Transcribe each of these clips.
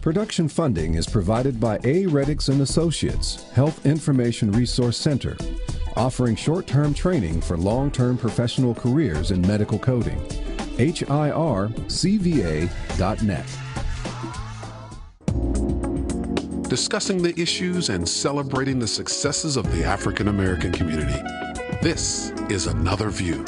Production funding is provided by A. Reddix and Associates, Health Information Resource Center, offering short-term training for long-term professional careers in medical coding. hircva.net. Discussing the issues and celebrating the successes of the African American community. This is Another View.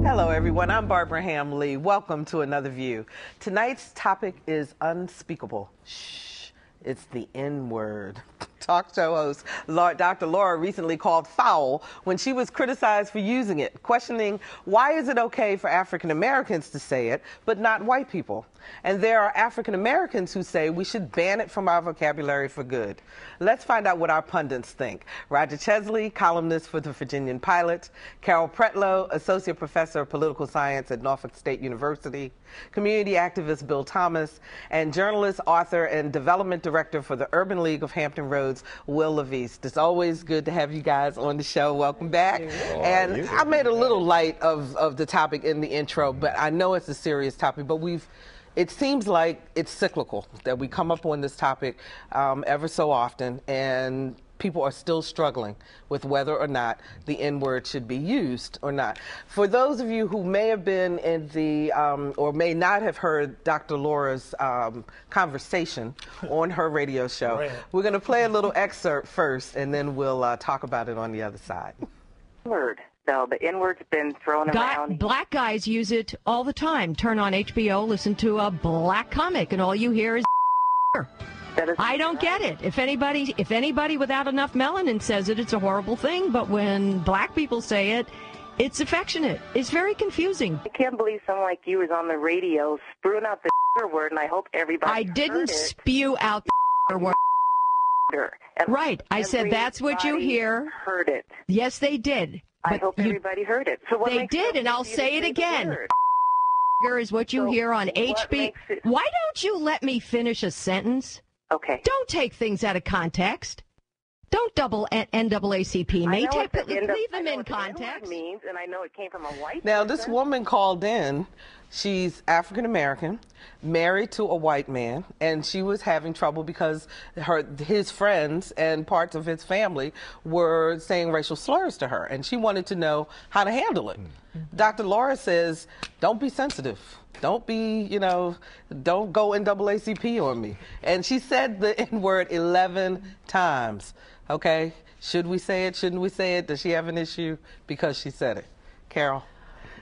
Hello, everyone. I'm Barbara Hamley. Welcome to Another View. Tonight's topic is unspeakable. Shh, it's the N-word. Talk show host Dr. Laura recently called foul when she was criticized for using it, questioning why is it okay for African Americans to say it, but not white people? And there are African Americans who say we should ban it from our vocabulary for good. Let's find out what our pundits think. Roger Chesley, columnist for the Virginian-Pilot, Carol Pretlow, associate professor of political science at Norfolk State University, community activist Bill Thomas, and journalist, author, and development director for the Urban League of Hampton Roads, Wil LaVeist. It's always good to have you guys on the show. Welcome back. And I made a little light of the topic in the intro, but I know it's a serious topic, but it seems like it's cyclical, that we come up on this topic ever so often, and people are still struggling with whether or not the N-word should be used or not. For those of you who may have been in the, or may not have heard Dr. Laura's conversation on her radio show, we're going to play a little excerpt first, and then we'll talk about it on the other side. Word. So the N-word's been thrown around. Black guys use it all the time. Turn on HBO, listen to a black comic, and all you hear is I don't get it. If anybody without enough melanin says it, it's a horrible thing. But when black people say it, it's affectionate. It's very confusing. I can't believe someone like you is on the radio spewing out the word, and I hope everybody I didn't spew out the word. Right. I said that's what you hear. Heard it. Yes, they did. I hope everybody heard it. So what they did, and I'll say it again. Is what you hear on HB. Why don't you let me finish a sentence? Okay. Don't take things out of context. Don't double NAACP me. Leave them in context. Means, and I know it came from a white Now, person. this woman called in. She's African American, married to a white man, and she was having trouble because his friends and parts of his family were saying racial slurs to her, and she wanted to know how to handle it. Dr. Laura says, don't be sensitive. Don't be, don't go NAACP on me. And she said the N-word 11 times. Okay? Should we say it? Shouldn't we say it? Does she have an issue because she said it? Carol?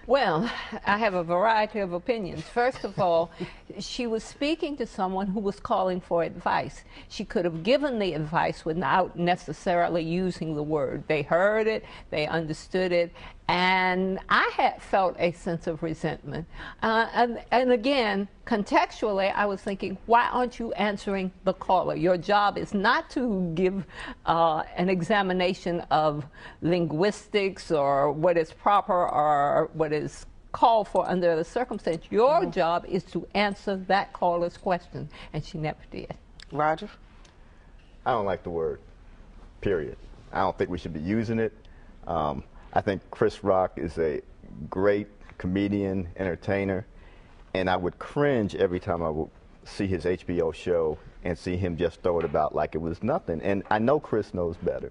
Well, I have a variety of opinions. First of all, she was speaking to someone who was calling for advice. She could have given the advice without necessarily using the word. They heard it, they understood it, and I had felt a sense of resentment. And again, contextually, I was thinking, why aren't you answering the caller? Your job is not to give an examination of linguistics or what is proper or what is called for under the circumstance. Your job is to answer that caller's question, and she never did. Roger? I don't like the word, period. I don't think we should be using it. I think Chris Rock is a great comedian, entertainer, and I would cringe every time I would see his HBO show and see him just throw it about like it was nothing. And I know Chris knows better.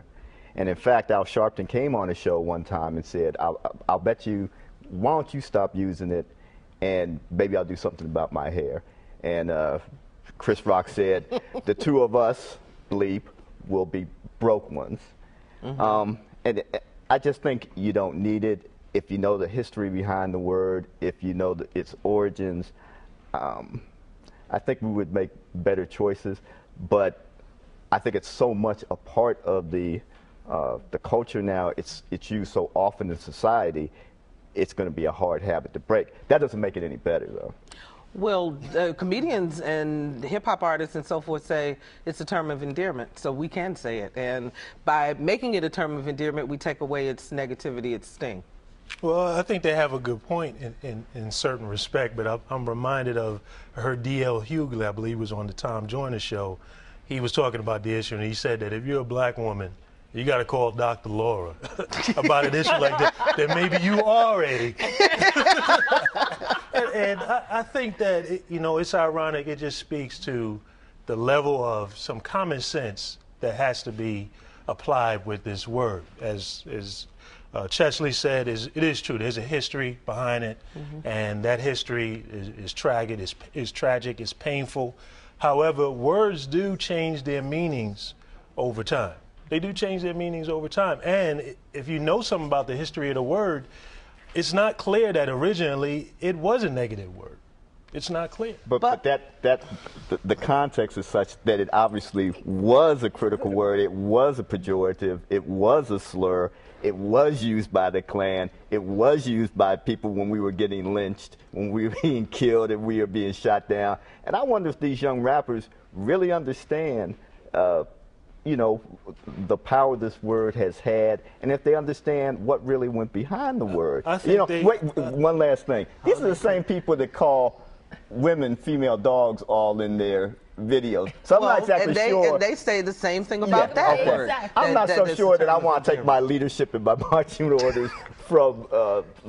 And in fact, Al Sharpton came on the show one time and said, I'll bet you, why don't you stop using it, and maybe I'll do something about my hair. And Chris Rock said, the two of us, bleep, will be broke ones. And I just think you don't need it. If you know the history behind the word, if you know its origins, I think we would make better choices. But I think it's so much a part of the culture now. It's used so often in society. It's going to be a hard habit to break. That doesn't make it any better, though. Well, comedians and hip-hop artists and so forth say it's a term of endearment, so we can say it. And by making it a term of endearment, we take away its negativity, its sting. Well, I think they have a good point in certain respect, but I'm reminded of her D.L. Hughley, I believe was on the Tom Joyner show. He was talking about the issue, and he said that if you're a black woman you got to call Dr. Laura about an issue like that maybe you already. and I think that, it's ironic. It just speaks to the level of some common sense that has to be applied with this word. As Chesley said, it is true. There's a history behind it, and that history is tragic, it's painful. However, words do change their meanings over time. They do change their meanings over time. And if you know something about the history of the word, it's not clear that originally it was a negative word. It's not clear. But the context is such that it obviously was a critical word. It was a pejorative. It was a slur. It was used by the Klan. It was used by people when we were getting lynched, when we were being killed and we were being shot down. And I wonder if these young rappers really understand the power this word has had, and if they understand what really went behind the word. I think wait, one last thing. These are the same people that call women female dogs all in their videos. So I'm not exactly sure. And they say the same thing about that word. Exactly. I'm not so sure that I want to take my leadership and my marching orders from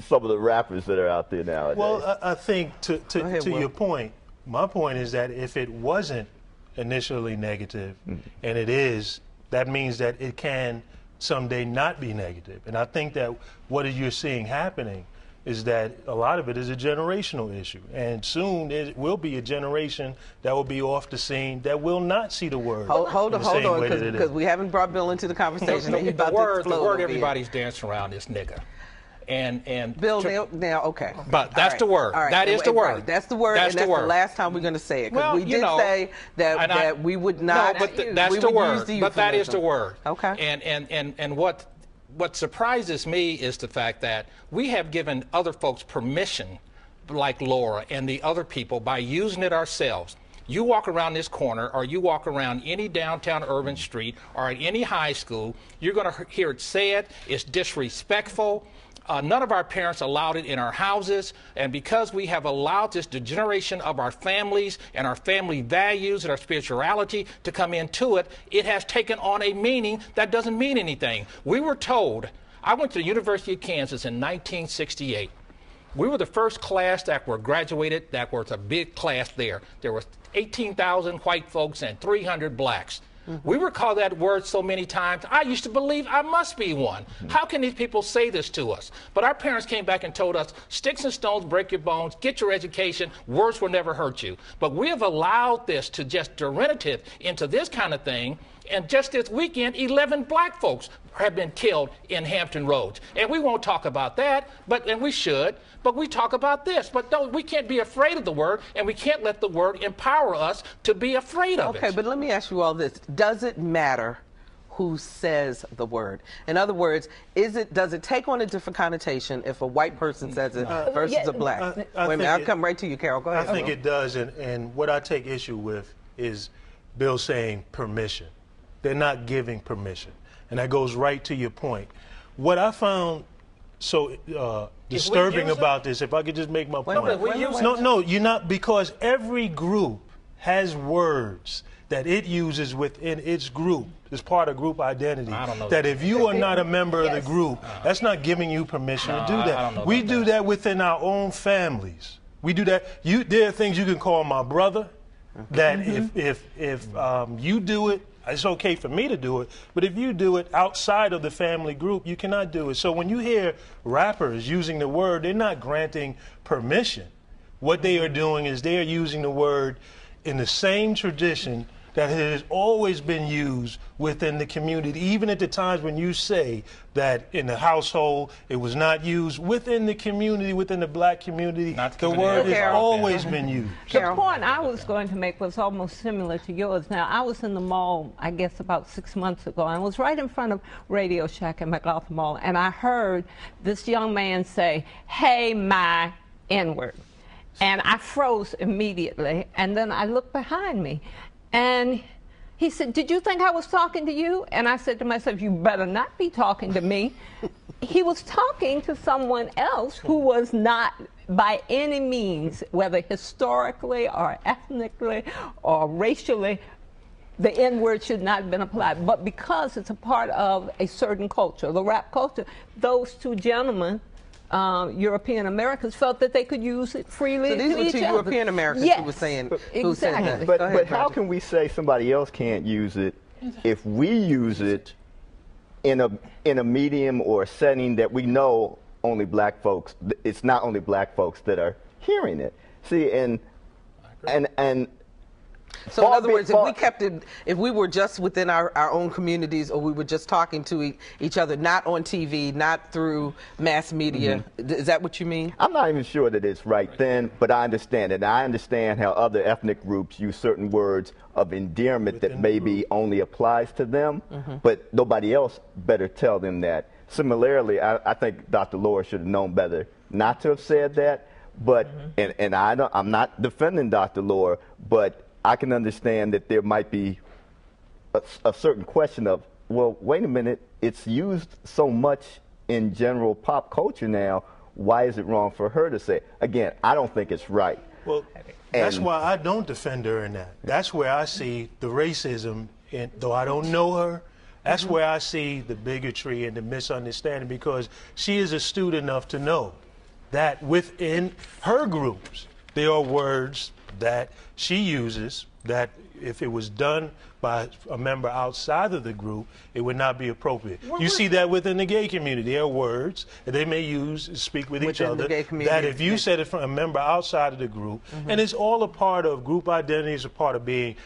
some of the rappers that are out there nowadays. Well, I think to your point, my point is that if it wasn't initially negative, and it is, that means that it can someday not be negative. And I think that what you're seeing happening is that a lot of it is a generational issue. And soon it will be a generation that will be off the scene that will not see the word. Hold on, because we haven't brought Bill into the conversation. The word everybody's dancing around is nigger. And Bill, now, okay. But that's the word. Right. That is the word. Right. That's the word, and that's the last time we're going to say it. Because we did say that we would not. No, but that's the word. But that is the word. Okay. And what surprises me is the fact that we have given other folks permission, like Laura and the other people, by using it ourselves. You walk around this corner, or you walk around any downtown urban street, or at any high school, you're going to hear it said. It's disrespectful. None of our parents allowed it in our houses, and because we have allowed this degeneration of our families and our family values and our spirituality to come into it, it has taken on a meaning that doesn't mean anything. We were told, I went to the University of Kansas in 1968. We were the first class that were graduated, that was a big class there. There were 18,000 white folks and 300 blacks. We were called that word so many times, I used to believe I must be one. How can these people say this to us? But our parents came back and told us, sticks and stones break your bones, get your education, words will never hurt you. But we have allowed this to just derivative into this kind of thing, and just this weekend, 11 black folks have been killed in Hampton Roads. And we won't talk about that, and we should, but we talk about this. But we can't be afraid of the word, and we can't let the word empower us to be afraid of it. Okay, but let me ask you all this. Does it matter who says the word? In other words, does it take on a different connotation if a white person says it versus a black? Wait a minute, I'll come right to you, Carol. Go ahead. I think it does, and what I take issue with is Bill saying permission. They're not giving permission. And that goes right to your point. What I found so disturbing about this, if I could just make my point. No, you're not, because every group has words that it uses within its group. It's part of group identity. I don't know that if you are not a member of the group, that's not giving you permission to do that. We do that within our own families. We do that. There are things you can call my brother that if you do it, it's okay for me to do it, but if you do it outside of the family group, you cannot do it. So when you hear rappers using the word, they're not granting permission. What they are doing is they are using the word in the same tradition that has always been used within the community, even at the times when you say that in the household it was not used. Within the community, within the black community, the word has always been used. The point I was going to make was almost similar to yours. Now, I was in the mall, I guess, about 6 months ago, and I was right in front of Radio Shack at McLaughlin Mall, and I heard this young man say, "Hey, my N-word." And I froze immediately, and then I looked behind me. And he said, "Did you think I was talking to you?" And I said to myself, "You better not be talking to me." He was talking to someone else who was not by any means, whether historically or ethnically or racially, the N-word should not have been applied. But because it's a part of a certain culture, the rap culture, those two gentlemen, European Americans, felt that they could use it freely. So these were two European Americans who were saying, who said that. But how can we say somebody else can't use it if we use it in a medium or a setting that we know only black folks? It's not only black folks that are hearing it. See, and so in other words, if we kept it, if we were just within our own communities, or we were just talking to each other, not on TV, not through mass media, is that what you mean? I'm not even sure that it's right then, but I understand it. I understand how other ethnic groups use certain words of endearment that maybe only applies to them, but nobody else better tell them that. Similarly, I think Dr. Laura should have known better not to have said that, but, and I'm not defending Dr. Laura, but I can understand that there might be a certain question of, well, wait a minute, it's used so much in general pop culture now, why is it wrong for her to say it? Again, I don't think it's right. Well, that's why I don't defend her in that. That's where I see the racism, though I don't know her, that's where I see the bigotry and the misunderstanding, because she is astute enough to know that within her groups, there are words that she uses that if it was done by a member outside of the group, it would not be appropriate. You see that within the gay community. There are words that they may use to speak with each other that if you said it from a member outside of the group, and it's all a part of group identity, is a part of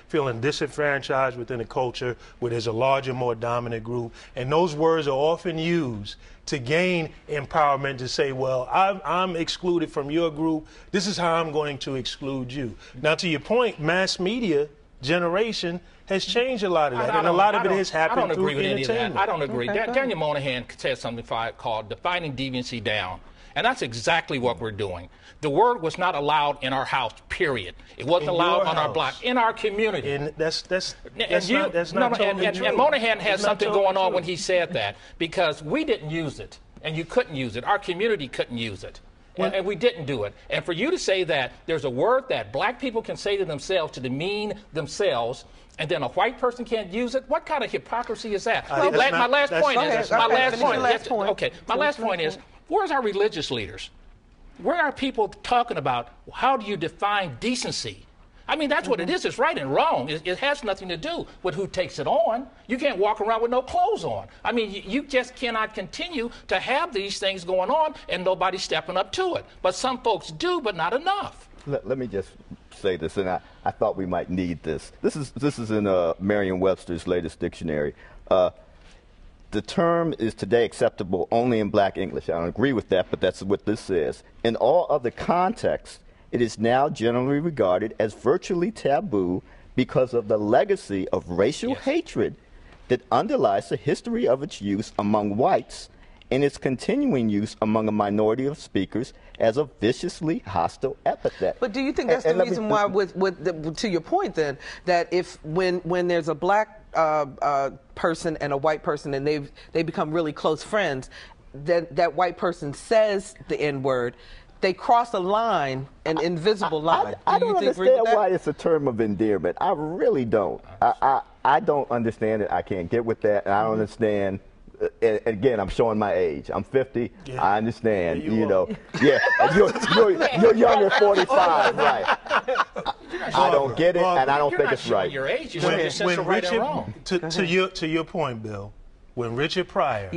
feeling disenfranchised within a culture where there's a larger, more dominant group, and those words are often used to gain empowerment to say, well, I'm excluded from your group. This is how I'm going to exclude you. Now, to your point, mass media generation has changed a lot of that, and a lot of it has happened through entertainment. I don't agree. Daniel Moynihan said something called defining deviancy down, and that's exactly what we're doing. The word was not allowed in our house, period. It wasn't allowed on our block, in our community. And that's not totally true. And Moynihan had something going on when he said that, because we didn't use it, and you couldn't use it. Our community couldn't use it. And we didn't do it. And for you to say that there's a word that black people can say to themselves to demean themselves, and then a white person can't use it, what kind of hypocrisy is that? My last point is, where's our religious leaders? Where are people talking about how do you define decency? I mean, that's what it is. It's right and wrong. It has nothing to do with who takes it on. You can't walk around with no clothes on. I mean, you just cannot continue to have these things going on and nobody stepping up to it. But some folks do, but not enough. Let me just say this, and I thought we might need this. This is in Merriam-Webster's latest dictionary. The term is today acceptable only in black English. I don't agree with that, but that's what this says. In all other contexts, it is now generally regarded as virtually taboo because of the legacy of racial hatred that underlies the history of its use among whites and its continuing use among a minority of speakers as a viciously hostile epithet. But do you think that's the reason why, to your point then, that if when there's a black person and a white person and they become really close friends, that white person says the N-word, they cross a line, an invisible line. I don't understand why it's a term of endearment. I really don't. I don't understand it. I can't get with that. And I don't understand. Again, I'm showing my age. I'm 50. Yeah. I understand. You know. Yeah. You're younger, 45, right? I don't get it, and I don't think it's right. Your age, you right and wrong. To your point, Bill. When Richard Pryor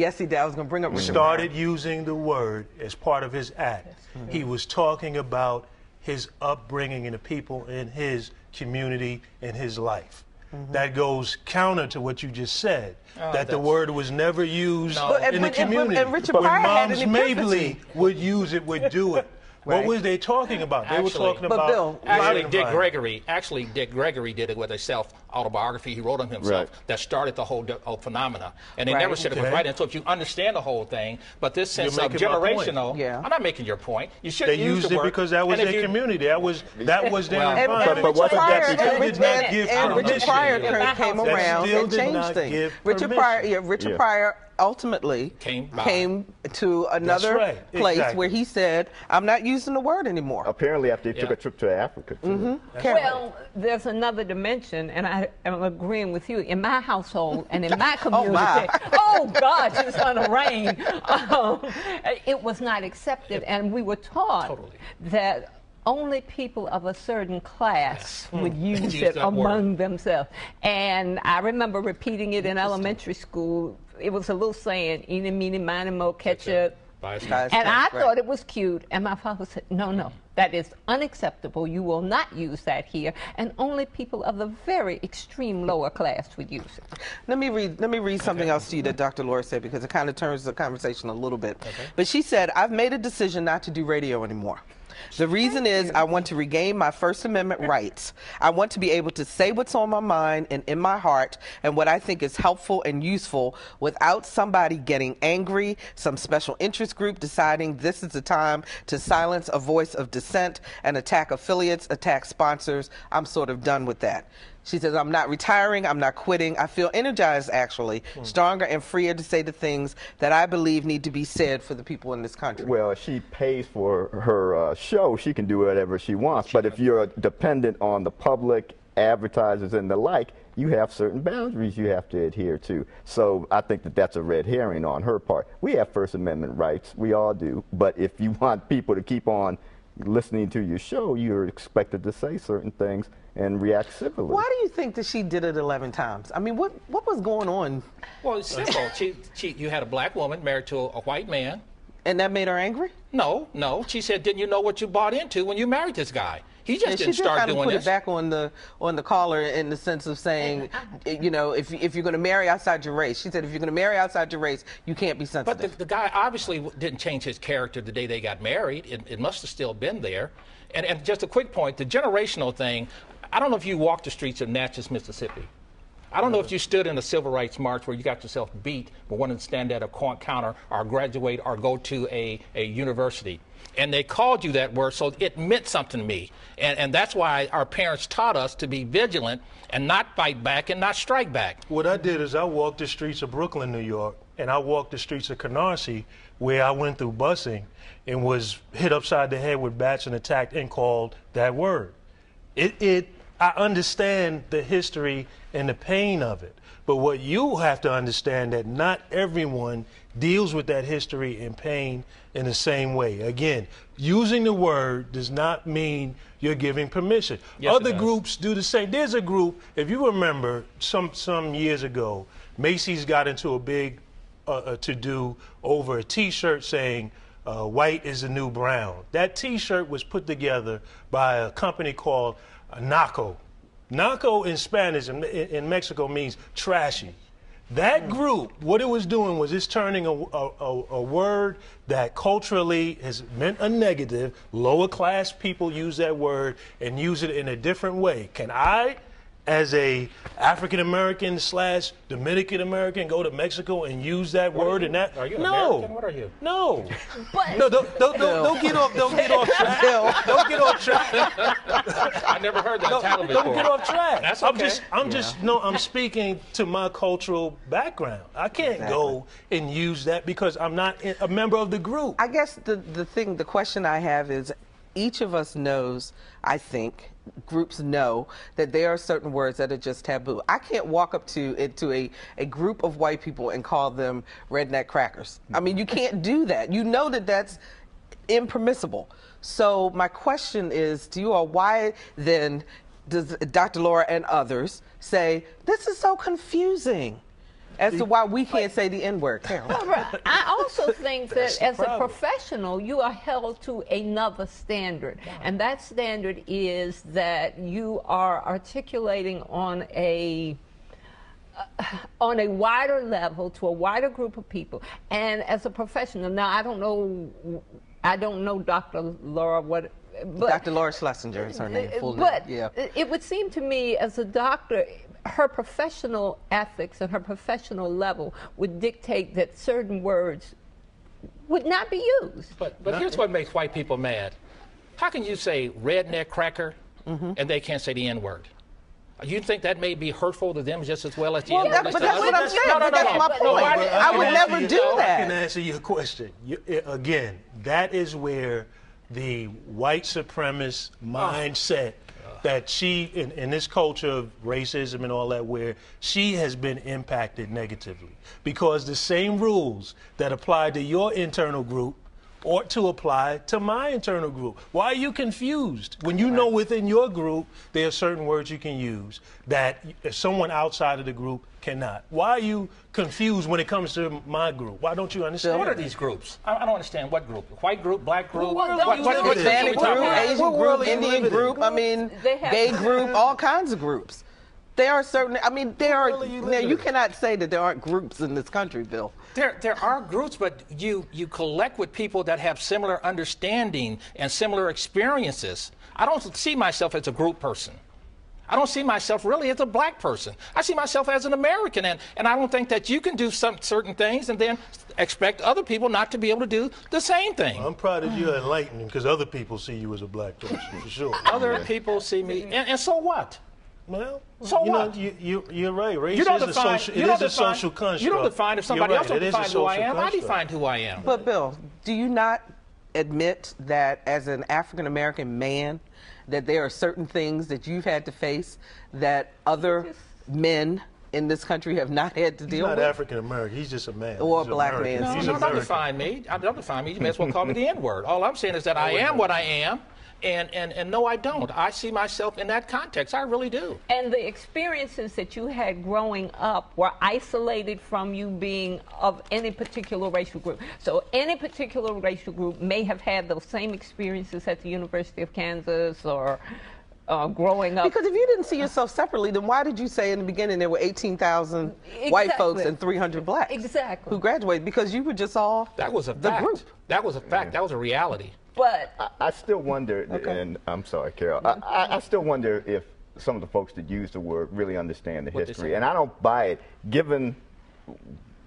started using the word as part of his act, he was talking about his upbringing and the people in his community and his life. That goes counter to what you just said, that the word was never used in the community. And Richard Pryor had an epiphany. Mabley would use it, would do it. What was they talking about? They were talking about... Bill, Dick Gregory did it with a self-autobiography he wrote on himself that started the whole phenomena. And they never said it was right. And so if you understand the whole thing, but this sense of generational... I'm not making your point. You shouldn't use the word. They used it because that was their community. That was their environment. But wasn't that and Richard Pryor came around and changed things. Richard Pryor ultimately came to another place where he said, I'm not using the word anymore. Apparently after he took a trip to Africa, too. Well, there's another dimension, and I am agreeing with you. In my household and in my community, oh gosh, it's going to rain. It was not accepted, and we were taught that only people of a certain class would use it among themselves. And I remember repeating it in elementary school. It was a little saying, eeny, meeny, miny, mo, catch it. And I thought it was cute, and my father said, no, that is unacceptable. You will not use that here, and only people of the very extreme lower class would use it. Let me read something else to you that Dr. Laura said, because it kind of turns the conversation a little bit. But she said, I've made a decision not to do radio anymore. The reason is I want to regain my First Amendment rights. I want to be able to say what's on my mind and in my heart and what I think is helpful and useful without somebody getting angry, some special interest group deciding this is the time to silence a voice of dissent and attack affiliates, attack sponsors. I'm sort of done with that. She says, I'm not retiring, I'm not quitting. I feel energized, actually, stronger and freer to say the things that I believe need to be said for the people in this country. Well, she pays for her show. She can do whatever she wants. But if you're dependent on the public, advertisers, and the like, you have certain boundaries you have to adhere to. So I think that that's a red herring on her part. We have First Amendment rights. We all do. But if you want people to keep on listening to your show, you're expected to say certain things and react civilly. Why do you think that she did it 11 times? I mean, what was going on? Well, it's simple. You had a black woman married to a white man. And that made her angry? No. She said, didn't you know what you bought into when you married this guy? He just didn't start doing this. She did kind of put it back on the caller in the sense of saying, you know, if you're going to marry outside your race, she said, if you're going to marry outside your race, you can't be sensitive. But the guy obviously didn't change his character the day they got married. It must have still been there. And just a quick point, the generational thing, I don't know if you walked the streets of Natchez, Mississippi. I don't know if you stood in a civil rights march where you got yourself beat but wanted to stand at a counter or graduate or go to a university. And they called you that word, so it meant something to me. And that's why our parents taught us to be vigilant and not fight back and not strike back. What I did is I walked the streets of Brooklyn, New York, and I walked the streets of Canarsie, where I went through busing and was hit upside the head with bats and attacked and called that word. I understand the history and the pain of it. But what you have to understand that not everyone deals with that history and pain in the same way. Again, using the word does not mean you're giving permission. Yes, other groups do the same. There's a group, if you remember, some years ago, Macy's got into a big to-do over a T-shirt saying, white is the new brown. That T-shirt was put together by a company called Naco. Naco in Spanish in Mexico means trashy. That group, what it was doing was it's turning a word that culturally has meant a negative. Lower class people use that word and use it in a different way. Can I, as a African American / Dominican American, go to Mexico and use that word and that? Are you an no. American? What are you? No. But No, don't get off track. Don't get off track. I never heard that title before. Don't get off track. That's okay. I'm speaking to my cultural background. I can't go and use that because I'm not a member of the group. I guess the question I have is, each of us knows, I think, groups know that there are certain words that are just taboo. I can't walk up to a group of white people and call them redneck crackers. I mean, you can't do that. You know that that's impermissible. So my question is to you all, why then does Dr. Laura and others say, this is so confusing as to why we can't say the N-word? Carol. I also think that as a professional, you are held to another standard. And that standard is that you are articulating on a wider level to a wider group of people. And as a professional, now I don't know Dr. Laura, but Dr. Laura Schlesinger is her name, full name. But yeah. It would seem to me as a doctor, her professional ethics and her professional level would dictate that certain words would not be used. But here's what makes white people mad. How can you say redneck cracker and they can't say the N-word? You think that may be hurtful to them just as well as the Well, N-word is but to that's us? what I'm saying. No, That's my point. I would never do that. I can answer your question. Again, that is where the white supremacist mindset that she, in this culture of racism and all that, where she has been impacted negatively. Because the same rules that apply to your internal group ought to apply to my internal group. Why are you confused? When you know within your group there are certain words you can use that someone outside of the group cannot. Why are you confused when it comes to my group? Why don't you understand? What are these groups? I don't understand. What group? White group, black group? Hispanic group, Asian group, Indian group, I mean, gay group, all kinds of groups. There are certain, I mean, you cannot say that there aren't groups in this country, Bill. There are groups, but you collect with people that have similar understanding and similar experiences. I don't see myself as a group person. I don't see myself really as a black person. I see myself as an American, and I don't think that you can do certain things and then expect other people not to be able to do the same thing. Well, I'm proud of you enlightening because other people see you as a black person, for sure. Other people see me, and so what? Well, so what? You're right. Race is a social construct. You don't define if somebody else don't define who I am. Construct. I define who I am. But, Bill, do you not admit that as an African-American man, that there are certain things that you've had to face that other men in this country have not had to deal with? He's not African-American. He's just a man. Or a black man. No, don't define me. Don't define me. You may as well call me the N-word. All I'm saying is that I am what I am. And no, I don't. I see myself in that context. I really do. And the experiences that you had growing up were isolated from you being of any particular racial group. So any particular racial group may have had those same experiences at the University of Kansas or growing up. Because if you didn't see yourself separately, then why did you say in the beginning there were 18,000 white folks and 300 blacks who graduated? Because you were just all That was a the fact. group. That was a fact. That was a reality. But I still wonder, and I'm sorry, Carol, I still wonder if some of the folks that use the word really understand the history. And I don't buy it, given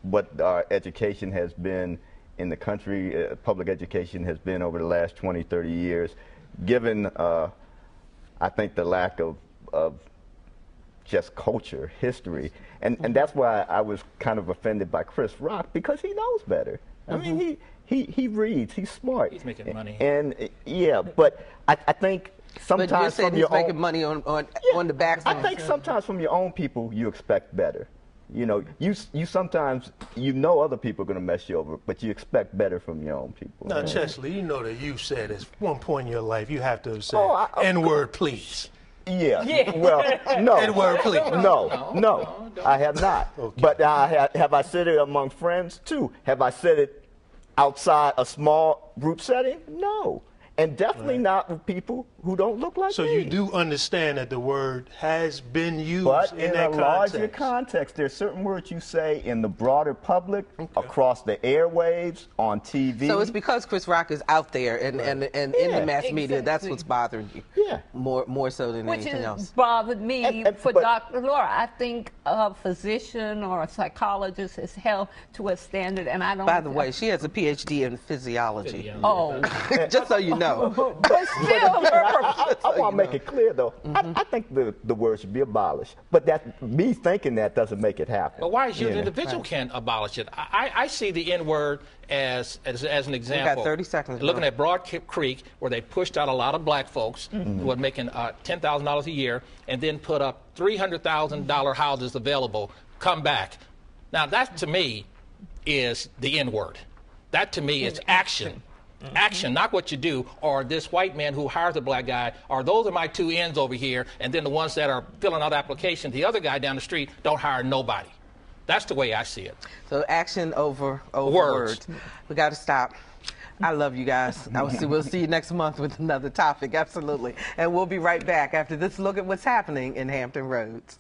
what our education has been in the country, public education has been over the last 20, 30 years, given, I think, the lack of just culture, history. And that's why I was kind of offended by Chris Rock, because he knows better. I mean, he reads, he's smart. He's making money. And yeah, but I think sometimes but you're saying from he's your making own, money on the backs I of think sometimes from your own people you expect better. You know, you sometimes other people are going to mess you over, but you expect better from your own people. Now, Chesley, you know that you said at one point in your life you have to have said N-word, please. Yeah. Well, no. N-word, please. No, I have not. Okay. But have I said it among friends too? Have I said it outside a small group setting? No. And definitely not with people who don't look like me. So you do understand that the word has been used but in that a larger context. There's certain words you say in the broader public, across the airwaves, on TV. So it's because Chris Rock is out there and in the mass media, that's what's bothering you. Yeah. More so than anything Which else. has bothered me for Dr. Laura. I think a physician or a psychologist is held to a standard, and I don't... By the way, she has a PhD in physiology. Oh. Just so you know. But still... I want to make it clear, though. I think the word should be abolished. But me thinking that doesn't make it happen. But why is you an individual can't abolish it? I see the N-word as an example. We got 30 seconds. Looking at Broad Creek, where they pushed out a lot of black folks who were making $10,000 a year, and then put up $300,000 houses available. Come back. Now that to me is the N-word. That to me is action. Action, not what you do, or this white man who hires a black guy, or those are my two ends over here, and then the ones that are filling out applications, the other guy down the street don't hire nobody. That's the way I see it. So action over words. We got to stop. I love you guys. We'll see you next month with another topic, absolutely. And we'll be right back after this look at what's happening in Hampton Roads.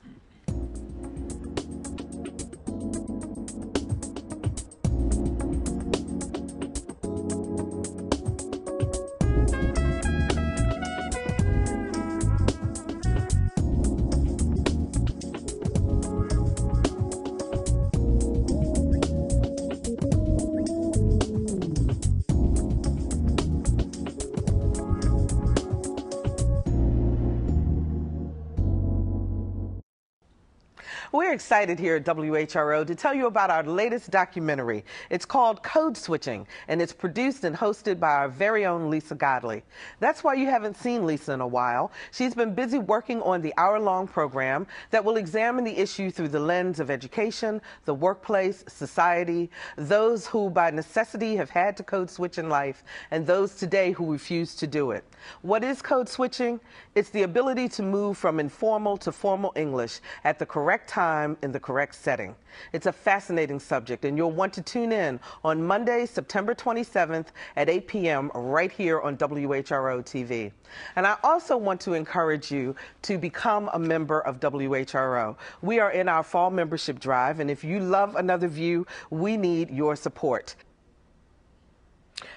We're excited here at WHRO to tell you about our latest documentary. It's called Code Switching, and it's produced and hosted by our very own Lisa Godley. That's why you haven't seen Lisa in a while. She's been busy working on the hour-long program that will examine the issue through the lens of education, the workplace, society, those who by necessity have had to code switch in life, and those today who refuse to do it. What is code switching? It's the ability to move from informal to formal English at the correct time in the correct setting. It's a fascinating subject, and you'll want to tune in on Monday, September 27th at 8 p.m. right here on WHRO TV. And I also want to encourage you to become a member of WHRO. We are in our fall membership drive, and if you love Another View, we need your support.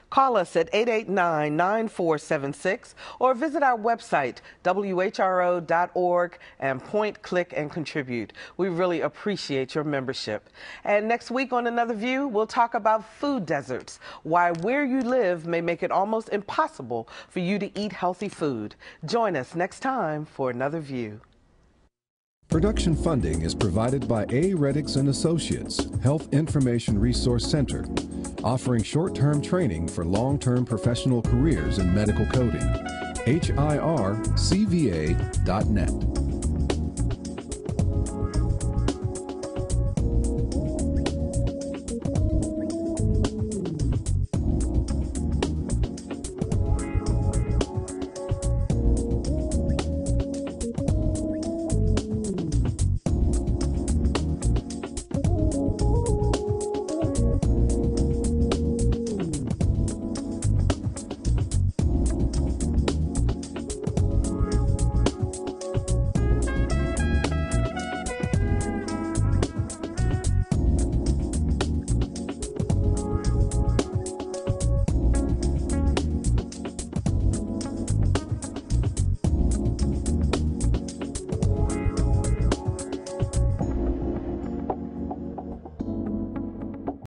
Call us at 889-9476 or visit our website, whro.org, and point, click, and contribute. We really appreciate your membership. And next week on Another View, we'll talk about food deserts, why where you live may make it almost impossible for you to eat healthy food. Join us next time for Another View. Production funding is provided by A. Reddix & Associates, Health Information Resource Center, offering short-term training for long-term professional careers in medical coding. HIRCVA.net.